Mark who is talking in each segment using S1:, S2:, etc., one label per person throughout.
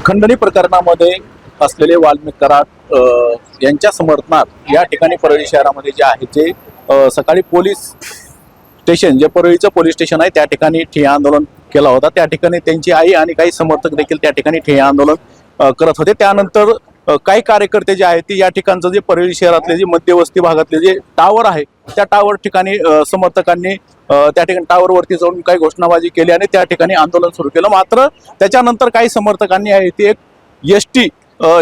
S1: खंडणी प्रकरणामध्ये असलेले वाल्मिक कराड यांच्या समर्थनात या ठिकाणी परळी शहरामध्ये जे आहे ते सकाळी पोलीस स्टेशन, जे परळीचं पोलीस स्टेशन आहे त्या ठिकाणी ठिय्या आंदोलन केला होता। त्या ठिकाणी त्यांची आई आणि काही समर्थक देखील त्या ठिकाणी ठिय्या आंदोलन करत होते। त्यानंतर काही कार्यकर्ते जे आहेत ते या ठिकाणचं जे परळी शहरातले जे मध्यवस्ती भागातले जे टावर आहे त्या टावर ठिकाणी समर्थकांनी त्या ठिकाणी टावरवरती जाऊन काही घोषणाबाजी केली आणि त्या ठिकाणी आंदोलन सुरू केलं। मात्र त्याच्यानंतर काही समर्थकांनी आहे ती एक एसटी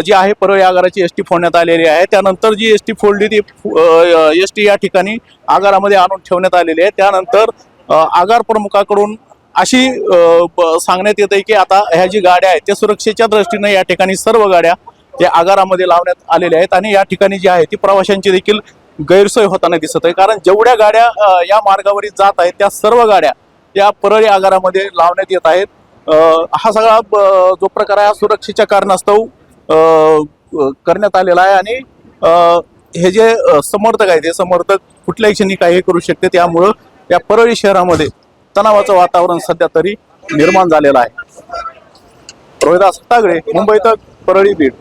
S1: जी आहे परळी आगाराची एसटी फोडण्यात आलेली आहे। त्यानंतर जी एसटी फोडली ती एसटी या ठिकाणी आगारामध्ये आणून ठेवण्यात आलेली आहे। त्यानंतर आगार प्रमुखाकडून अशी सांगण्यात येत आहे की आता ह्या जी गाड्या आहेत त्या सुरक्षेच्या दृष्टीने या ठिकाणी सर्व गाड्या त्या आगारामध्ये लावण्यात आलेल्या आहेत आणि या ठिकाणी जी आहे ती प्रवाशांची देखील गैरसोय होताना दिसत आहे। कारण जेवढ्या गाड्या या मार्गावरील जात आहेत त्या सर्व गाड्या या परळी आगारामध्ये लावण्यात येत आहेत। हा सगळा जो प्रकार आहे सुरक्षेच्या कारणास्तव करण्यात आलेला आहे आणि हे जे समर्थक आहेत हे समर्थक कुठल्याही क्षणी काही करू शकते। त्यामुळं या परळी शहरामध्ये तणावाचं वातावरण सध्या तरी निर्माण झालेलं आहे। रोहिदास तागडे, मुंबई तक, परळी, बीड।